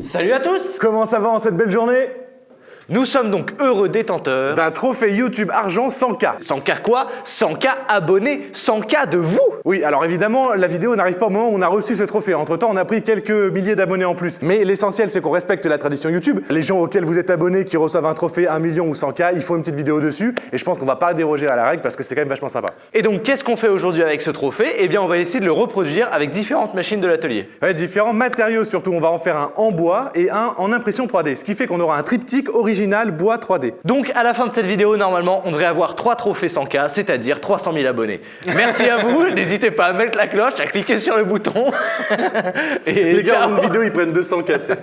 Salut à tous! Comment ça va en cette belle journée? Nous sommes donc heureux détenteurs d'un trophée YouTube Argent 100K. 100K quoi? 100K abonnés, 100K de vous! Oui, alors évidemment, la vidéo n'arrive pas au moment où on a reçu ce trophée. Entre-temps, on a pris quelques milliers d'abonnés en plus. Mais l'essentiel, c'est qu'on respecte la tradition YouTube. Les gens auxquels vous êtes abonnés, qui reçoivent un trophée 1 million ou 100K, il faut une petite vidéo dessus. Et je pense qu'on va pas déroger à la règle parce que c'est quand même vachement sympa. Et donc, qu'est-ce qu'on fait aujourd'hui avec ce trophée? Eh bien, on va essayer de le reproduire avec différentes machines de l'atelier. Ouais, différents matériaux surtout. On va en faire un en bois et un en impression 3D. Ce qui fait qu'on aura un triptyque original bois 3D. Donc à la fin de cette vidéo, normalement, on devrait avoir 3 trophées 100K, c'est-à-dire 300 000 abonnés. Merci à vous, n'hésitez pas à mettre la cloche, à cliquer sur le bouton. Et les gars, dans une vidéo, ils prennent 200K, tu sais.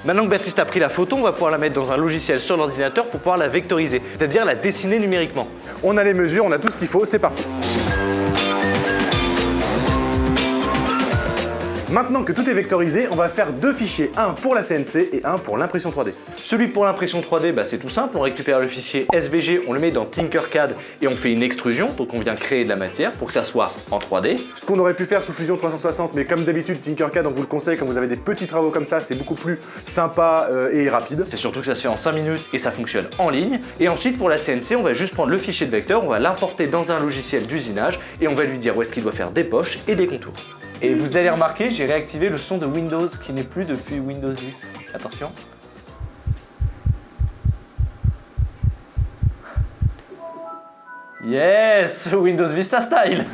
Maintenant que Baptiste a pris la photo, on va pouvoir la mettre dans un logiciel sur l'ordinateur pour pouvoir la vectoriser, c'est-à-dire la dessiner numériquement. On a les mesures, on a tout ce qu'il faut, c'est parti. Maintenant que tout est vectorisé, on va faire deux fichiers, un pour la CNC et un pour l'impression 3D. Celui pour l'impression 3D, c'est tout simple, on récupère le fichier SVG, on le met dans Tinkercad et on fait une extrusion, donc on vient créer de la matière pour que ça soit en 3D. Ce qu'on aurait pu faire sous Fusion 360, mais comme d'habitude Tinkercad, on vous le conseille quand vous avez des petits travaux comme ça, c'est beaucoup plus sympa et rapide. C'est surtout que ça se fait en 5 minutes et ça fonctionne en ligne. Et ensuite pour la CNC, on va juste prendre le fichier de vecteur, on va l'importer dans un logiciel d'usinage et on va lui dire où est-ce qu'il doit faire des poches et des contours. Et vous allez remarquer, j'ai réactivé le son de Windows qui n'est plus depuis Windows 10. Attention. Yes, Windows Vista style.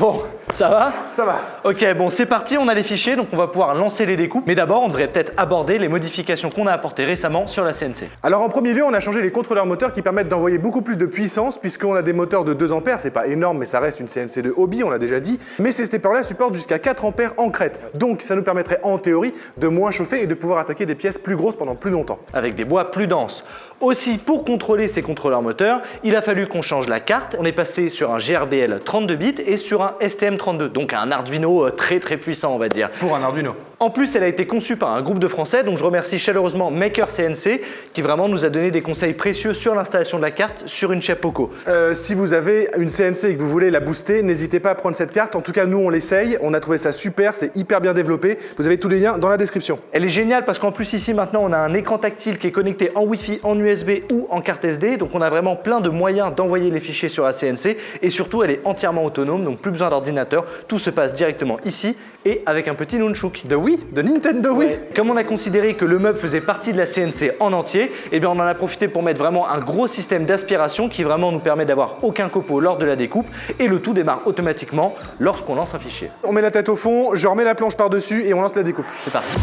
Bon, ça va? Ça va. Ok, bon c'est parti, on a les fichiers, donc on va pouvoir lancer les découpes. Mais d'abord, on devrait peut-être aborder les modifications qu'on a apportées récemment sur la CNC. Alors en premier lieu, on a changé les contrôleurs moteurs qui permettent d'envoyer beaucoup plus de puissance puisqu'on a des moteurs de 2 ampères, c'est pas énorme mais ça reste une CNC de hobby, on l'a déjà dit. Mais ces steppers-là supportent jusqu'à 4 ampères en crête. Donc ça nous permettrait en théorie de moins chauffer et de pouvoir attaquer des pièces plus grosses pendant plus longtemps. Avec des bois plus denses. Aussi, pour contrôler ces contrôleurs moteurs, il a fallu qu'on change la carte. On est passé sur un GRBL 32 bits et sur un STM32, donc un Arduino très puissant on va dire. Pour un Arduino. En plus, elle a été conçue par un groupe de Français, donc je remercie chaleureusement Maker CNC qui vraiment nous a donné des conseils précieux sur l'installation de la carte sur une chip Poco. Si vous avez une CNC et que vous voulez la booster, n'hésitez pas à prendre cette carte. En tout cas, nous on l'essaye, on a trouvé ça super, c'est hyper bien développé. Vous avez tous les liens dans la description. Elle est géniale parce qu'en plus ici maintenant on a un écran tactile qui est connecté en Wi-Fi, en USB ou en carte SD, donc on a vraiment plein de moyens d'envoyer les fichiers sur la CNC et surtout elle est entièrement autonome, donc plus besoin d'ordinateur, tout se passe directement ici et avec un petit nunchuk. De Wii, de Nintendo Wii. Ouais. Comme on a considéré que le meuble faisait partie de la CNC en entier, eh bien on en a profité pour mettre vraiment un gros système d'aspiration qui vraiment nous permet d'avoir aucun copeau lors de la découpe et le tout démarre automatiquement lorsqu'on lance un fichier. On met la tête au fond, je remets la planche par-dessus et on lance la découpe. C'est parti.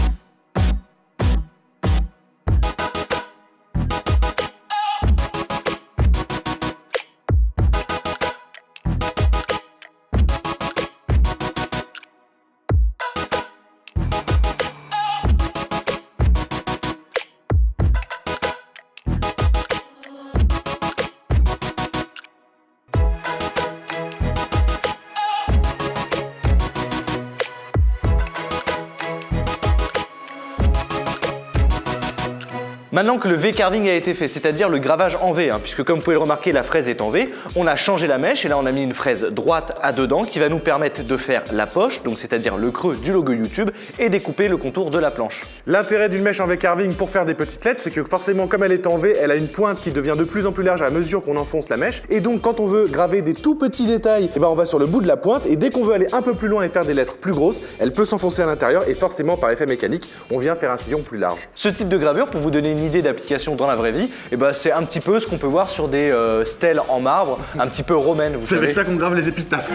Maintenant que le V-carving a été fait, c'est-à-dire le gravage en V, puisque comme vous pouvez le remarquer, la fraise est en V, on a changé la mèche et là on a mis une fraise droite à dedans qui va nous permettre de faire la poche, donc c'est-à-dire le creux du logo YouTube et découper le contour de la planche. L'intérêt d'une mèche en V-carving pour faire des petites lettres, c'est que forcément comme elle est en V, elle a une pointe qui devient de plus en plus large à mesure qu'on enfonce la mèche et donc quand on veut graver des tout petits détails, on va sur le bout de la pointe et dès qu'on veut aller un peu plus loin et faire des lettres plus grosses, elle peut s'enfoncer à l'intérieur et forcément par effet mécanique, on vient faire un sillon plus large. Ce type de gravure, pour vous donner une une idée d'application dans la vraie vie, et ben c'est un petit peu ce qu'on peut voir sur des stèles en marbre, un petit peu romaines. C'est avec ça qu'on grave les épitaphes.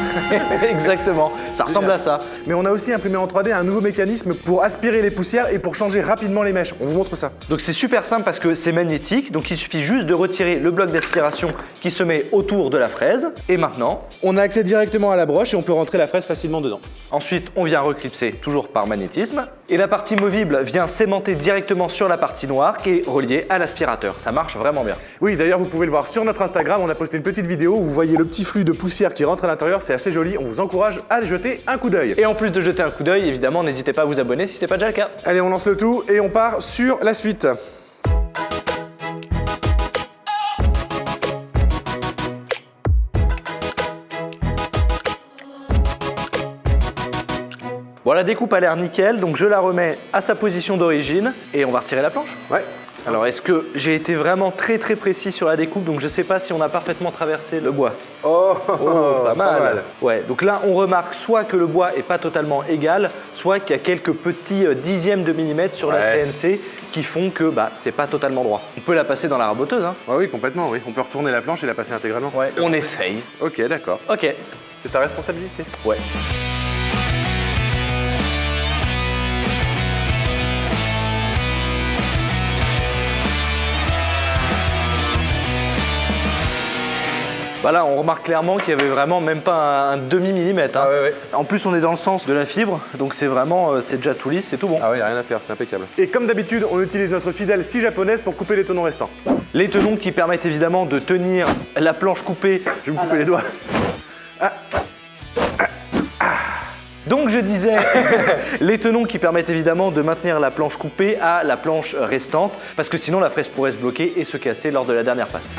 Exactement, ça ressemble à ça. Mais on a aussi imprimé en 3D un nouveau mécanisme pour aspirer les poussières et pour changer rapidement les mèches. On vous montre ça. Donc c'est super simple parce que c'est magnétique, donc il suffit juste de retirer le bloc d'aspiration qui se met autour de la fraise. Et maintenant, on a accès directement à la broche et on peut rentrer la fraise facilement dedans. Ensuite, on vient reclipser toujours par magnétisme. Et la partie movible vient s'aimanter directement sur la partie noire qui est reliée à l'aspirateur. Ça marche vraiment bien. Oui, d'ailleurs, vous pouvez le voir sur notre Instagram. On a posté une petite vidéo où vous voyez le petit flux de poussière qui rentre à l'intérieur. C'est assez joli. On vous encourage à aller jeter un coup d'œil. Et en plus de jeter un coup d'œil, évidemment, n'hésitez pas à vous abonner si ce n'est pas déjà le cas. Allez, on lance le tout et on part sur la suite. Bon, la découpe a l'air nickel, donc je la remets à sa position d'origine et on va retirer la planche. Ouais. Alors, est-ce que j'ai été vraiment très précis sur la découpe, donc je sais pas si on a parfaitement traversé le bois. Oh, pas mal. Ouais, donc là on remarque soit que le bois est pas totalement égal, soit qu'il y a quelques petits dixièmes de millimètre sur la CNC qui font que c'est pas totalement droit. On peut la passer dans la raboteuse, hein. Ah oui, complètement, oui. On peut retourner la planche et la passer intégralement. Ouais, on essaye. Ok, d'accord. Ok. C'est ta responsabilité. Ouais. Voilà, on remarque clairement qu'il y avait vraiment même pas un demi-millimètre. Hein. Ah ouais. En plus, on est dans le sens de la fibre, donc c'est vraiment, c'est déjà tout lisse, c'est tout bon. Ah ouais, y a rien à faire, c'est impeccable. Et comme d'habitude, on utilise notre fidèle scie japonaise pour couper les tenons restants. Les tenons qui permettent évidemment de tenir la planche coupée. Je vais me couper les doigts. Donc je disais, les tenons qui permettent évidemment de maintenir la planche coupée à la planche restante, parce que sinon la fraise pourrait se bloquer et se casser lors de la dernière passe.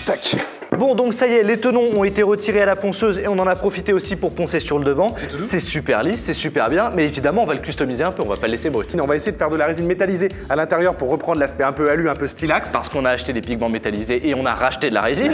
Tac. Bon, donc ça y est, les tenons ont été retirés à la ponceuse et on en a profité aussi pour poncer sur le devant. C'est super lisse, c'est super bien, mais évidemment on va le customiser un peu, on va pas le laisser brut. On va essayer de faire de la résine métallisée à l'intérieur pour reprendre l'aspect un peu alu, un peu stylax. Parce qu'on a acheté des pigments métallisés et on a racheté de la résine.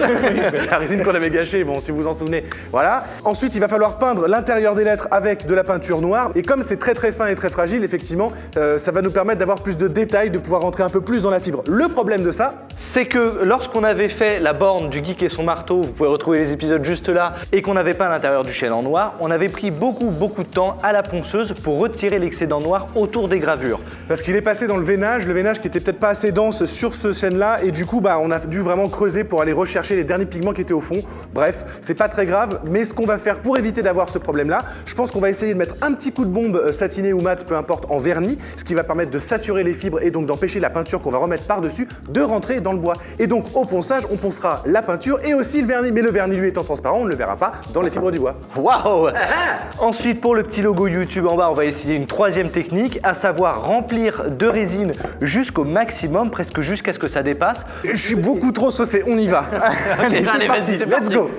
La résine qu'on avait gâchée, bon, si vous vous en souvenez. Voilà. Ensuite, il va falloir peindre l'intérieur des lettres avec de la peinture noire. Et comme c'est très fin et très fragile, effectivement, ça va nous permettre d'avoir plus de détails, de pouvoir rentrer un peu plus dans la fibre. Le problème de ça, c'est que lorsqu'on avait fait la borne du geek et son marteau, vous pouvez retrouver les épisodes juste là, et qu'on n'avait pas l'intérieur du chêne en noir, on avait pris beaucoup de temps à la ponceuse pour retirer l'excédent noir autour des gravures. Parce qu'il est passé dans le veinage qui était peut-être pas assez dense sur ce chêne-là, et du coup, on a dû vraiment creuser pour aller rechercher les derniers pigments qui étaient au fond. Bref, c'est pas très grave, mais ce qu'on va faire pour éviter d'avoir ce problème-là, je pense qu'on va essayer de mettre un petit coup de bombe satiné ou mat, peu importe, en vernis, ce qui va permettre de saturer les fibres et donc d'empêcher la peinture qu'on va remettre par-dessus de rentrer dans le bois. Et donc, au ponçage, on poncera la peinture et aussi le vernis, mais le vernis, lui, étant transparent, on ne le verra pas dans les fibres du bois. Waouh! Ensuite, pour le petit logo YouTube en bas, on va essayer une troisième technique, à savoir remplir de résine jusqu'au maximum, presque jusqu'à ce que ça dépasse. Je suis beaucoup trop saucé, on y va. Allez, c'est parti, let's go!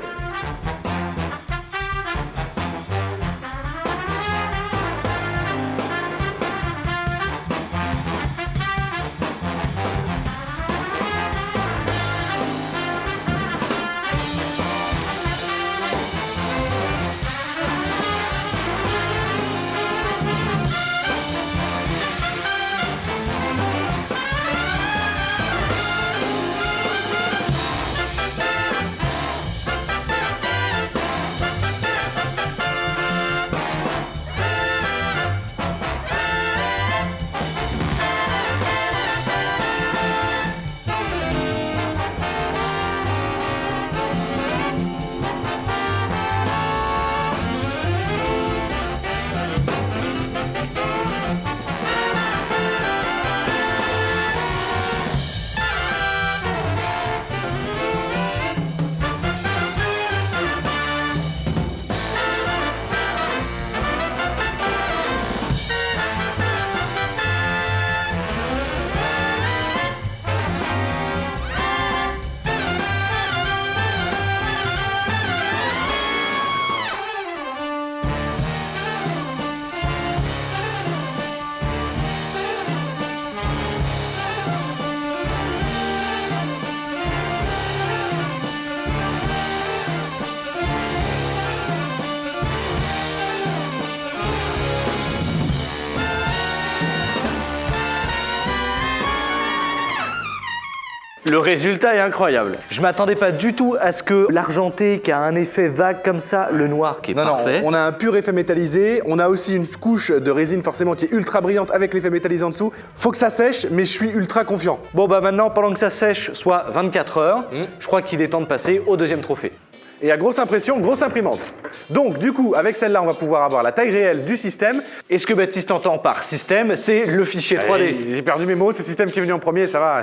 Le résultat est incroyable. Je m'attendais pas du tout à ce que l'argenté qui a un effet vague comme ça, le noir qui est parfait. Non, on a un pur effet métallisé, on a aussi une couche de résine forcément qui est ultra brillante avec l'effet métallisé en dessous. Faut que ça sèche, mais je suis ultra confiant. Bon bah maintenant, pendant que ça sèche, soit 24 heures, je crois qu'il est temps de passer au deuxième trophée. Et à grosse impression, grosse imprimante. Donc du coup, avec celle-là, on va pouvoir avoir la taille réelle du système. Et ce que Baptiste entend par système, c'est le fichier 3D. J'ai perdu mes mots, c'est le système qui est venu en premier, ça va.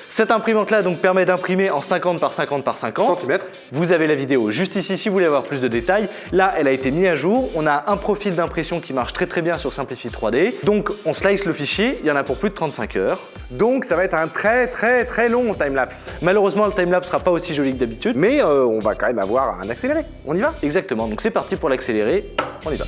Cette imprimante-là donc permet d'imprimer en 50 par 50 par 50 Centimètres. Vous avez la vidéo juste ici si vous voulez avoir plus de détails. Là, elle a été mise à jour. On a un profil d'impression qui marche très très bien sur Simplify 3D. Donc on slice le fichier, il y en a pour plus de 35 heures. Donc ça va être un très long timelapse. Malheureusement, le timelapse sera pas aussi joli que d'habitude. Mais on va quand même avoir un accéléré. On y va? Exactement, donc c'est parti pour l'accélérer. On y va.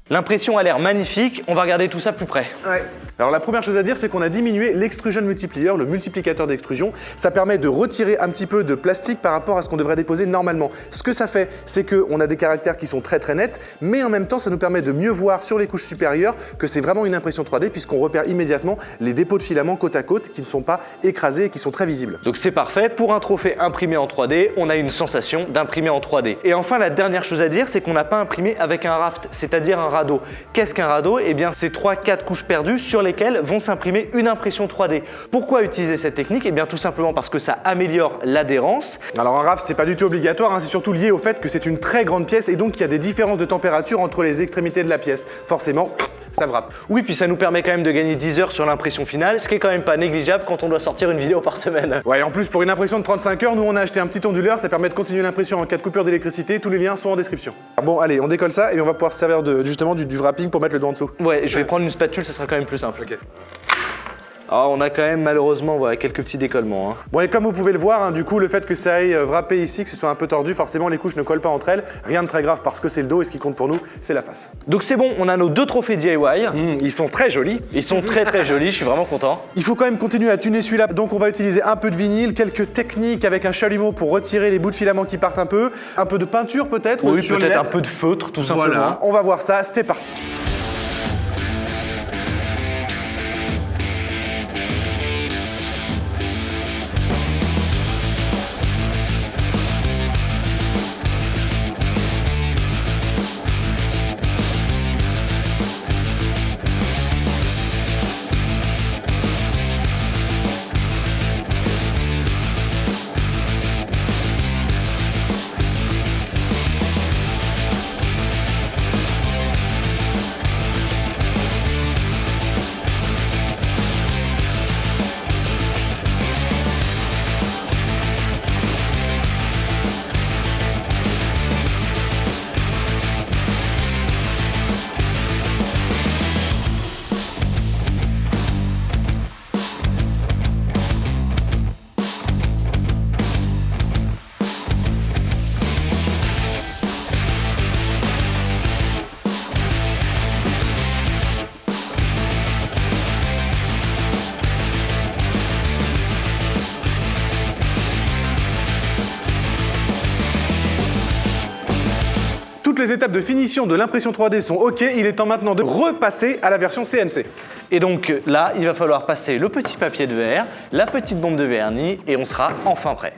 L'impression a l'air magnifique, on va regarder tout ça plus près. Ouais. Alors la première chose à dire, c'est qu'on a diminué l'extrusion multiplier, le multiplicateur d'extrusion. Ça permet de retirer un petit peu de plastique par rapport à ce qu'on devrait déposer normalement. Ce que ça fait, c'est qu'on a des caractères qui sont très nets, mais en même temps, ça nous permet de mieux voir sur les couches supérieures que c'est vraiment une impression 3D puisqu'on repère immédiatement les dépôts de filaments côte à côte qui ne sont pas écrasés et qui sont très visibles. Donc c'est parfait, pour un trophée imprimé en 3D, on a une sensation d'imprimer en 3D. Et enfin, la dernière chose à dire, c'est qu'on n'a pas imprimé avec un raft, c'est-à-dire un radeau. Qu'est-ce qu'un radeau? Eh bien, c'est 3-4 couches perdues sur lesquelles vont s'imprimer une impression 3D. Pourquoi utiliser cette technique? Eh bien, tout simplement parce que ça améliore l'adhérence. Alors un raft, c'est pas du tout obligatoire, hein, c'est surtout lié au fait que c'est une très grande pièce et donc il y a des différences de température entre les extrémités de la pièce. Forcément, ça wrappe. Oui, puis ça nous permet quand même de gagner 10 heures sur l'impression finale, ce qui est quand même pas négligeable quand on doit sortir une vidéo par semaine. Ouais, en plus pour une impression de 35 heures, nous on a acheté un petit onduleur, ça permet de continuer l'impression en cas de coupure d'électricité, tous les liens sont en description. Bon allez, on décolle ça et on va pouvoir se servir justement du wrapping pour mettre le doigt en dessous. Ouais, je vais prendre une spatule, ça sera quand même plus simple. Ok. Alors on a quand même malheureusement quelques petits décollements. Bon et comme vous pouvez le voir, hein, du coup le fait que ça aille wrapper ici, que ce soit un peu tordu, forcément les couches ne collent pas entre elles. Rien de très grave parce que c'est le dos et ce qui compte pour nous, c'est la face. Donc c'est bon, on a nos 2 trophées DIY. Ils sont très jolis. Ils sont très jolis, je suis vraiment content. Il faut quand même continuer à tuner celui-là, donc on va utiliser un peu de vinyle, quelques techniques avec un chalumeau pour retirer les bouts de filament qui partent un peu de peinture peut-être. Oui, peut-être un peu de feutre tout simplement. Voilà, on va voir ça, c'est parti. Toutes les étapes de finition de l'impression 3D sont OK, il est temps maintenant de repasser à la version CNC. Et donc là, il va falloir passer le petit papier de verre, la petite bombe de vernis et on sera enfin prêt.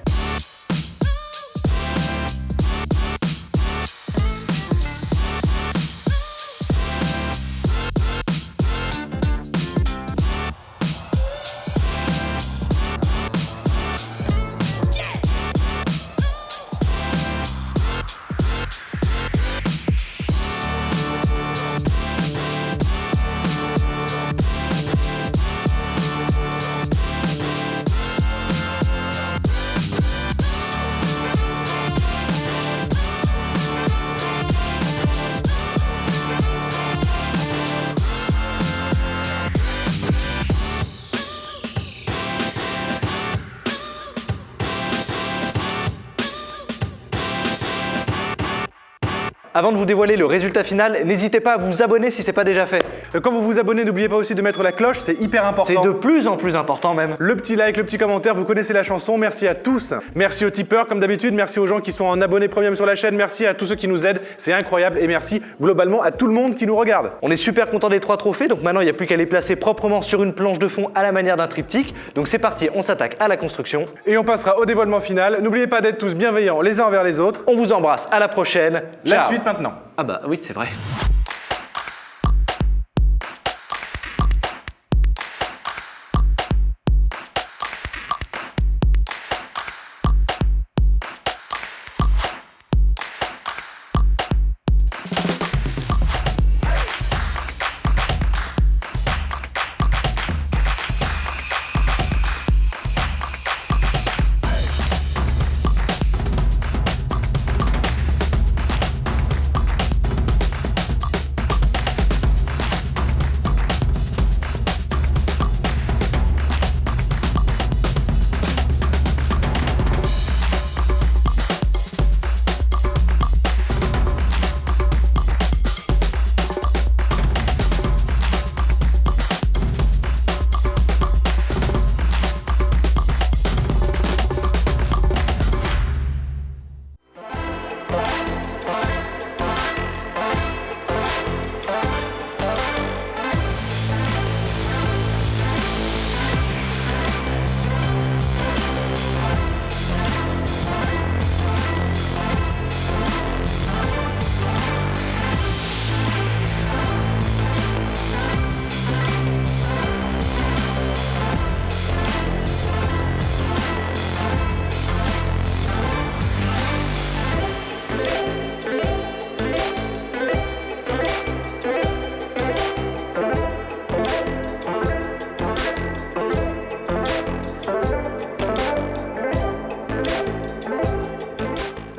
Avant de vous dévoiler le résultat final, n'hésitez pas à vous abonner si c'est pas déjà fait. Quand vous vous abonnez, n'oubliez pas aussi de mettre la cloche, c'est hyper important. C'est de plus en plus important même. Le petit like, le petit commentaire, vous connaissez la chanson, merci à tous. Merci aux tipeurs comme d'habitude, merci aux gens qui sont en abonnés premium sur la chaîne, merci à tous ceux qui nous aident, c'est incroyable et merci globalement à tout le monde qui nous regarde. On est super content des 3 trophées, donc maintenant il n'y a plus qu'à les placer proprement sur une planche de fond à la manière d'un triptyque. Donc c'est parti, on s'attaque à la construction. Et on passera au dévoilement final. N'oubliez pas d'être tous bienveillants les uns envers les autres. On vous embrasse, à la prochaine. La Ciao. suite maintenant. Ah bah oui, c'est vrai.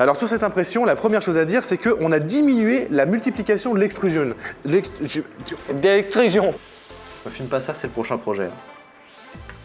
Alors sur cette impression, la première chose à dire, c'est qu'on a diminué la multiplication de l'extrusion. D'extrusion. Ne filme pas ça, c'est le prochain projet.